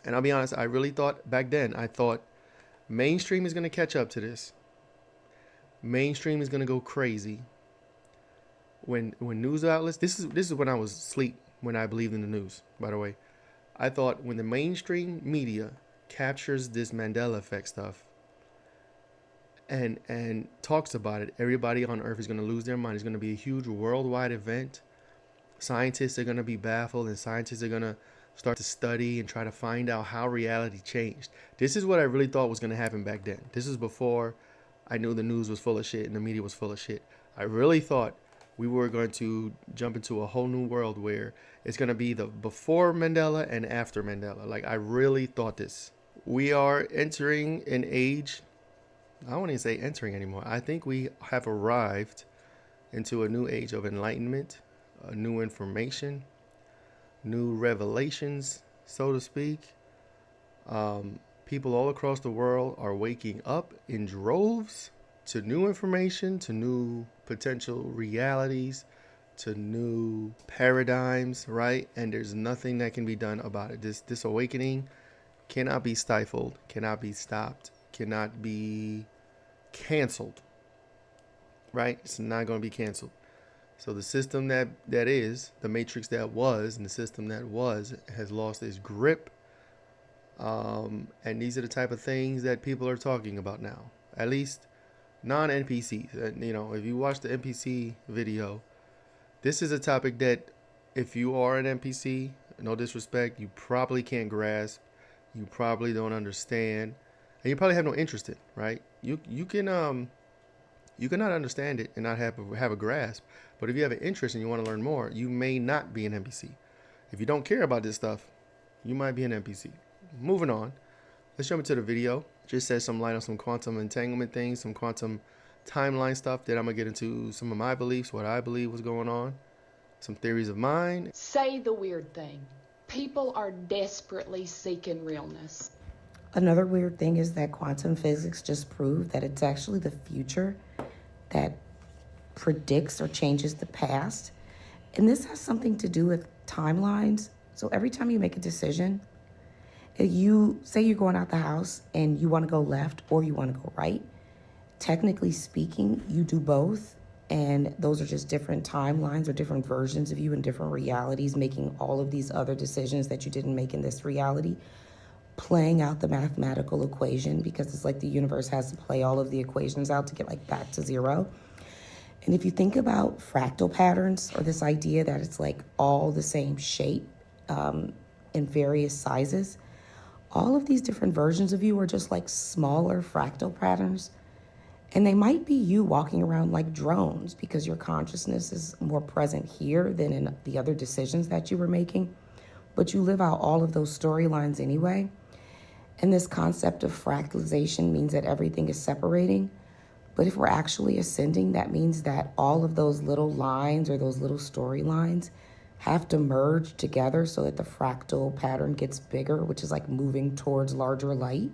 And I'll be honest, I really thought back then, I thought mainstream is going to catch up to this. Mainstream is going to go crazy. When news outlets, this is when I was asleep, when I believed in the news, by the way. I thought when the mainstream media captures this Mandela effect stuff and talks about it, everybody on earth is going to lose their mind. It's going to be a huge worldwide event. Scientists are going to be baffled, and scientists are going to start to study and try to find out how reality changed. This is what I really thought was going to happen back then. This is before I knew the news was full of shit and the media was full of shit. I really thought we were going to jump into a whole new world where it's going to be the before Mandela and after Mandela. Like, I really thought this. We are entering an age, I don't want to say entering anymore. I think we have arrived into a new age of enlightenment, new information, new revelations, so to speak. People all across the world are waking up in droves to new information, to new potential realities, to new paradigms, right? And there's nothing that can be done about it. This awakening cannot be stifled, cannot be stopped, cannot be canceled, right? It's not going to be canceled. So the system that is, the matrix that was, and the system that was has lost its grip. And these are the type of things that people are talking about now. At least non-NPCs. You know, if you watch the NPC video, this is a topic that if you are an NPC, no disrespect, you probably can't grasp. You probably don't understand. And you probably have no interest in, right? You cannot understand it and not have a grasp. But if you have an interest and you want to learn more, you may not be an NPC. If you don't care about this stuff, you might be an NPC. Moving on, let's jump into the video. Just said some light on some quantum entanglement things, some quantum timeline stuff that I'm going to get into some of my beliefs, what I believe was going on, some theories of mine. Say the weird thing. People are desperately seeking realness. Another weird thing is that quantum physics just proved that it's actually the future that predicts or changes the past. And this has something to do with timelines. So every time you make a decision, you say you're going out the house and you want to go left or you want to go right. Technically speaking, you do both. And those are just different timelines or different versions of you in different realities, making all of these other decisions that you didn't make in this reality, playing out the mathematical equation, because it's like the universe has to play all of the equations out to get like back to zero. And if you think about fractal patterns, or this idea that it's like all the same shape in various sizes, all of these different versions of you are just like smaller fractal patterns. And they might be you walking around like drones because your consciousness is more present here than in the other decisions that you were making. But you live out all of those storylines anyway. And this concept of fractalization means that everything is separating. But if we're actually ascending, that means that all of those little lines or those little storylines have to merge together so that the fractal pattern gets bigger, which is like moving towards larger light.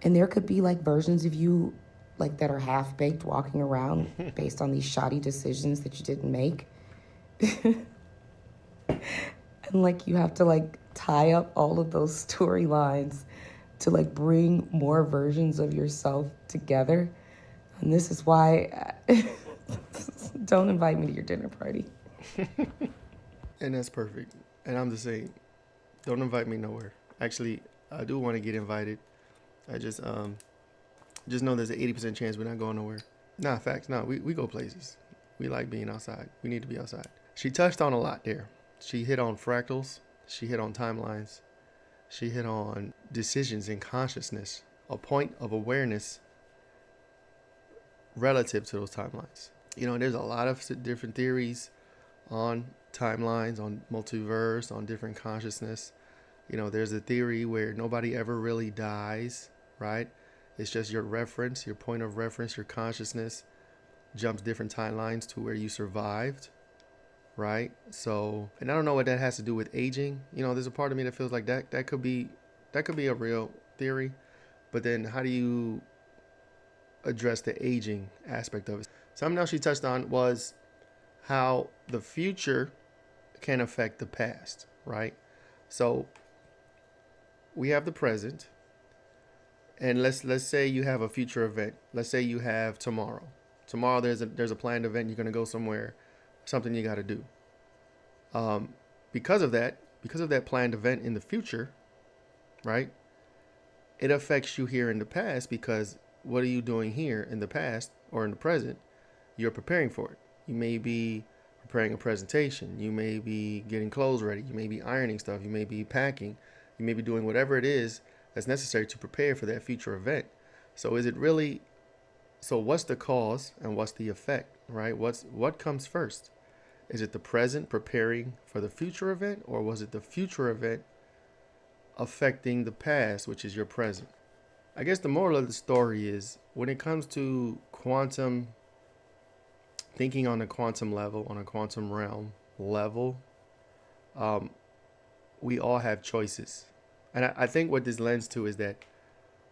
And there could be like versions of you like that are half-baked walking around based on these shoddy decisions that you didn't make. And like you have to like tie up all of those storylines to like bring more versions of yourself together. And this is why don't invite me to your dinner party. And that's perfect. And I'm the same. Don't invite me nowhere. Actually, I do want to get invited. I just know there's an 80% chance we're not going nowhere. Nah, facts. No, we go places. We like being outside. We need to be outside. She touched on a lot there. She hit on fractals. She hit on timelines. She hit on decisions in consciousness, a point of awareness relative to those timelines. You know, there's a lot of different theories on timelines, on multiverse, on different consciousness. You know, there's a theory where nobody ever really dies, right? It's just your reference, your point of reference, your consciousness jumps different timelines to where you survived, right? So, and I don't know what that has to do with aging. You know, there's a part of me that feels like that could be a real theory. But then how do you address the aging aspect of it? Something else she touched on was how the future can affect the past, right? So we have the present, and let's say you have a future event. Let's say you have tomorrow. Tomorrow there's a planned event. You're gonna go somewhere, something you got to do. Um, because of that planned event in the future, right? It affects you here in the past because what are you doing here in the past or in the present? You're preparing for it. You may be preparing a presentation. You may be getting clothes ready. You may be ironing stuff. You may be packing. You may be doing whatever it is that's necessary to prepare for that future event. So is it really, so what's the cause and what's the effect, right? What comes first? Is it the present preparing for the future event, or was it the future event affecting the past, which is your present? I guess the moral of the story is when it comes to quantum thinking on a quantum level, on a quantum realm level, we all have choices. And I think what this lends to is that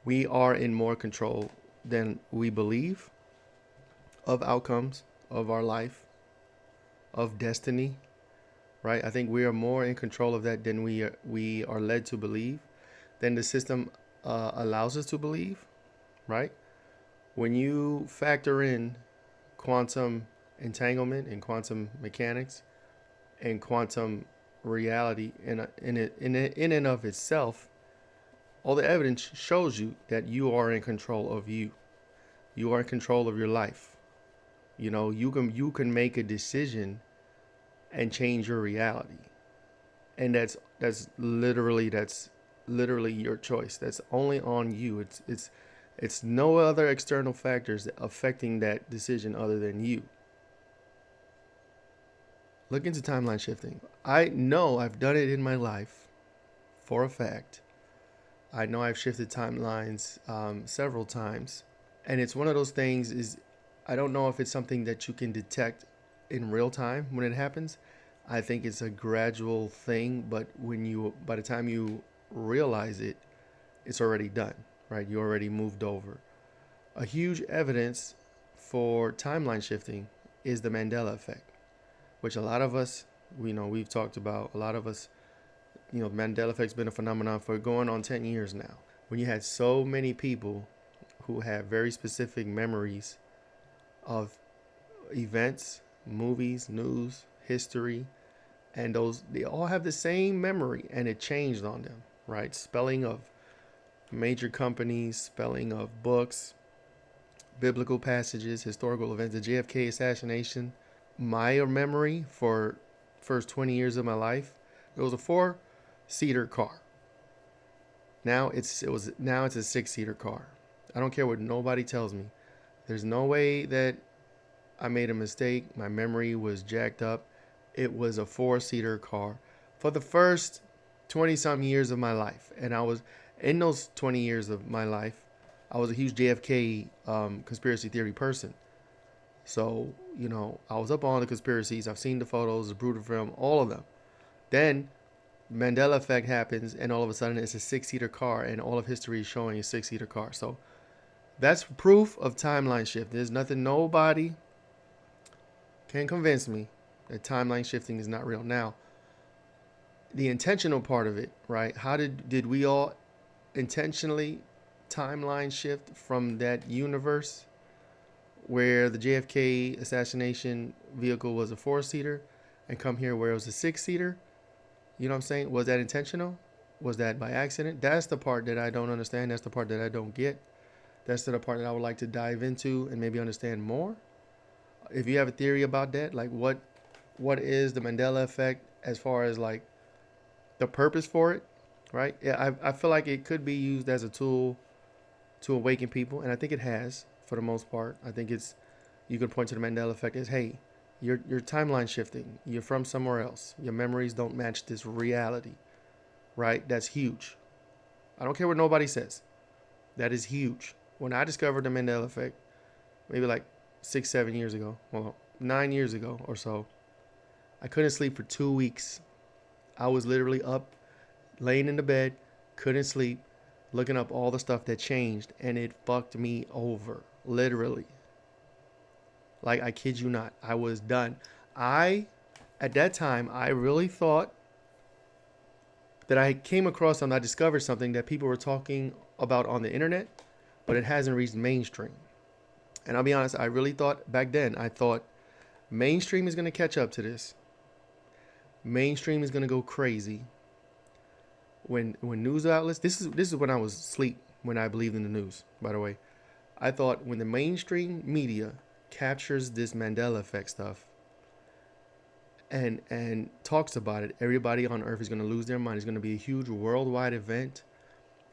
we are in more control than we believe of outcomes of our life, of destiny, right? I think we are more in control of that than we are led to believe, than the system allows us to believe, right? When you factor in quantum entanglement and quantum mechanics and quantum reality in and of itself, all the evidence shows you that you are in control of you. You are in control of your life. You know, you can make a decision and change your reality. And that's literally your choice. That's only on you. It's no other external factors affecting that decision other than you. Look into timeline shifting. I know I've done it in my life for a fact. I know I've shifted timelines several times. And it's one of those things is, I don't know if it's something that you can detect in real time when it happens. I think it's a gradual thing, but by the time you realize it, it's already done, right? You already moved over. A huge evidence for timeline shifting is the Mandela effect, which a lot of us, we've talked about. A lot of us, Mandela effect's been a phenomenon for going on 10 years now. When you had so many people who have very specific memories of events, movies, news, history, and they all have the same memory, and it changed on them, right? Spelling of major companies, spelling of books, biblical passages, historical events, the JFK assassination. My memory for first 20 years of my life, it was a 4-seater car. Now it's a 6-seater car. I don't care what nobody tells me. There's no way that I made a mistake. My memory was jacked up. It was a 4-seater car for the first 20-some years of my life. And I was, in those 20 years of my life, I was a huge JFK conspiracy theory person. So, I was up on the conspiracies. I've seen the photos, the brutal film, all of them. Then Mandela effect happens, and all of a sudden it's a 6-seater car, and all of history is showing a 6-seater car. So that's proof of timeline shift. There's nothing, nobody can convince me that timeline shifting is not real. Now, the intentional part of it, right? How did we all intentionally timeline shift from that universe where the JFK assassination vehicle was a 4-seater and come here where it was a 6-seater? You know what I'm saying? Was that intentional? Was that by accident? That's the part that I don't understand. That's the part that I don't get. That's the part that I would like to dive into and maybe understand more. If you have a theory about that, like what is the Mandela effect as far as like the purpose for it, right? Yeah, I feel like it could be used as a tool to awaken people, and I think it has for the most part. I think you can point to the Mandela effect as, hey, you're timeline shifting. You're from somewhere else. Your memories don't match this reality, right? That's huge. I don't care what nobody says. That is huge. When I discovered the Mandela effect, maybe like 6-7 years ago, well, 9 years ago or so, I couldn't sleep for 2 weeks. I was literally up, laying in the bed, couldn't sleep, looking up all the stuff that changed, and it fucked me over, literally. Like, I kid you not, I was done. At that time, I really thought that I came across and I discovered something that people were talking about on the internet, but it hasn't reached mainstream. And I'll be honest, I really thought back then, I thought mainstream is going to catch up to this. Mainstream is going to go crazy. When news outlets, this is when I was asleep, when I believed in the news, by the way. I thought when the mainstream media captures this Mandela effect stuff and talks about it, everybody on earth is going to lose their mind. It's going to be a huge worldwide event.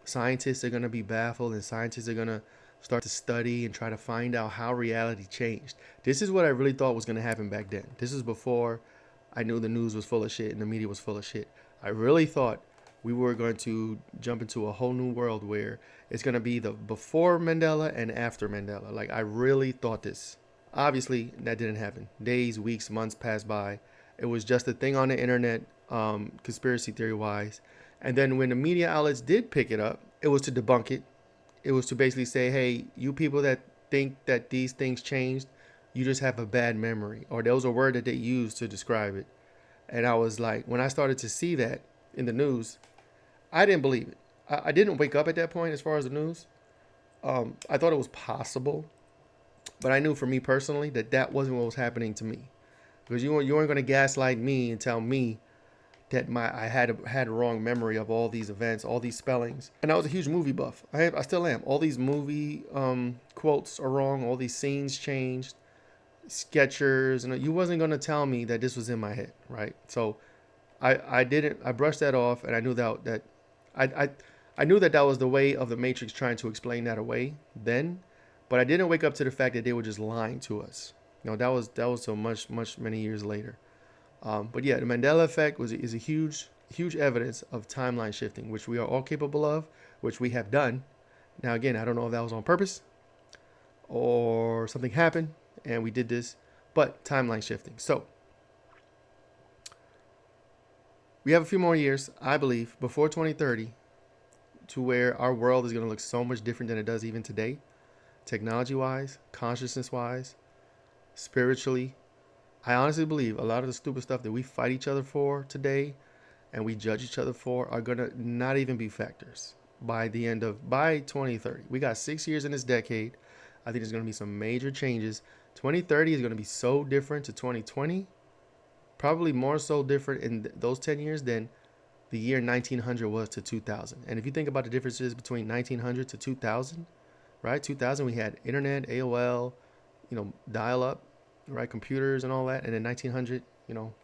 Scientists are going to be baffled, and scientists are going to start to study and try to find out how reality changed. This is what I really thought was going to happen back then. This is before I knew the news was full of shit and the media was full of shit. I really thought we were going to jump into a whole new world where it's going to be the before Mandela and after Mandela. Like, I really thought this. Obviously, that didn't happen. Days, weeks, months passed by. It was just a thing on the internet, conspiracy theory wise. And then when the media outlets did pick it up, it was to debunk it. It was to basically say, hey, you people that think that these things changed, you just have a bad memory. Or there was a word that they used to describe it. And I was like, when I started to see that in the news, I didn't believe it. I didn't wake up at that point as far as the news. I thought it was possible. But I knew for me personally that wasn't what was happening to me. Because you weren't going to gaslight me and tell me that I had a wrong memory of all these events, all these spellings. And I was a huge movie buff. I still am. All these movie quotes are wrong. All these scenes changed. Sketchers. And you wasn't going to tell me that this was in my head, right? So I didn't. I brushed that off, and I knew that I knew that was the way of the Matrix trying to explain that away then. But I didn't wake up to the fact that they were just lying to us. That was so many years later. But yeah, the Mandela effect is a huge evidence of timeline shifting, which we are all capable of, which we have done. Now again, I don't know if that was on purpose or something happened and we did this, but timeline shifting. So we have a few more years, I believe, before 2030 to where our world is going to look so much different than it does even today, technology-wise, consciousness-wise, spiritually. I honestly believe a lot of the stupid stuff that we fight each other for today and we judge each other for are going to not even be factors by 2030. We got 6 years in this decade. I think there's going to be some major changes. 2030 is going to be so different to 2020, probably more so different in those 10 years than the year 1900 was to 2000. And if you think about the differences between 1900 to 2000, right? 2000, we had internet, AOL, dial-up, right? Computers and all that. And in 1900,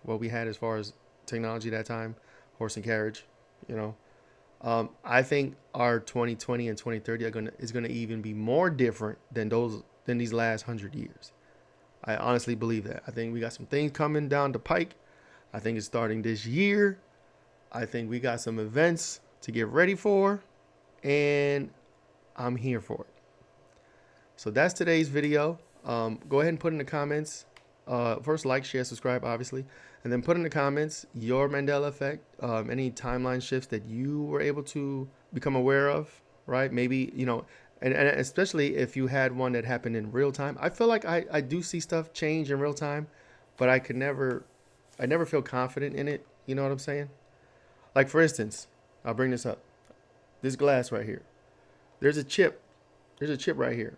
what we had as far as technology that time, horse and carriage, I think our 2020 and 2030 is gonna even be more different than these last 100 years. I honestly believe that. I think we got some things coming down the pike. I think it's starting this year. I think we got some events to get ready for, and I'm here for it. So that's today's video. Go ahead and put in the comments. First, like, share, subscribe, obviously. And then put in the comments your Mandela effect, any timeline shifts that you were able to become aware of, right? Maybe, and especially if you had one that happened in real time. I feel like I do see stuff change in real time, but I never feel confident in it. You know what I'm saying? Like, for instance, I'll bring this up. This glass right here. There's a chip right here.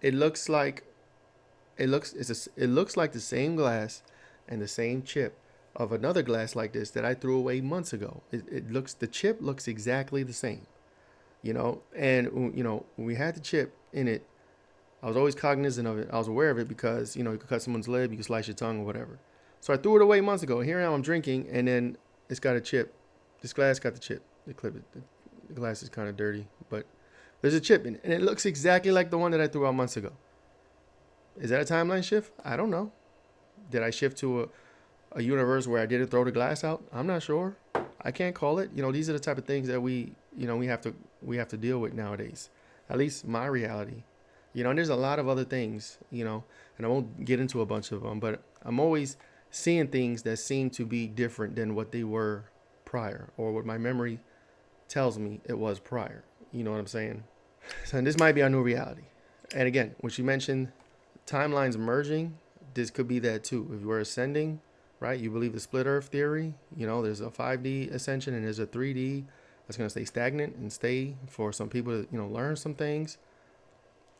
It looks like the same glass and the same chip of another glass like this that I threw away months ago. The chip looks exactly the same, and when we had the chip in it, I was always cognizant of it. I was aware of it because, you could cut someone's lip, you could slice your tongue or whatever. So I threw it away months ago. Here I am, I'm drinking, and then it's got a chip. This glass got the chip. They clip it. The glass is kind of dirty, but there's a chip in it, and it looks exactly like the one that I threw out months ago. Is that a timeline shift? I don't know. Did I shift to a universe where I didn't throw the glass out? I'm not sure. I can't call it. These are the type of things that we have to deal with nowadays. At least my reality. And there's a lot of other things, and I won't get into a bunch of them, but I'm always seeing things that seem to be different than what they were prior, or what my memory tells me it was prior. You know what I'm saying? So this might be our new reality. And again, when she mentioned timelines merging, this could be that too. If we're ascending, right? You believe the split Earth theory. You know, there's a 5D ascension and there's a 3D that's going to stay stagnant and stay for some people to, you know, learn some things.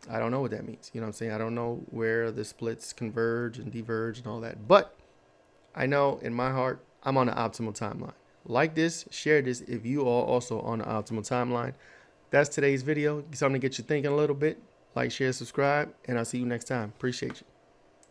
I don't know what that means. You know what I'm saying? I don't know where the splits converge and diverge and all that. But I know in my heart, I'm on the optimal timeline. Like this, share this if you are also on the optimal timeline. That's today's video. Something to get you thinking a little bit. Like, share, subscribe, and I'll see you next time. Appreciate you.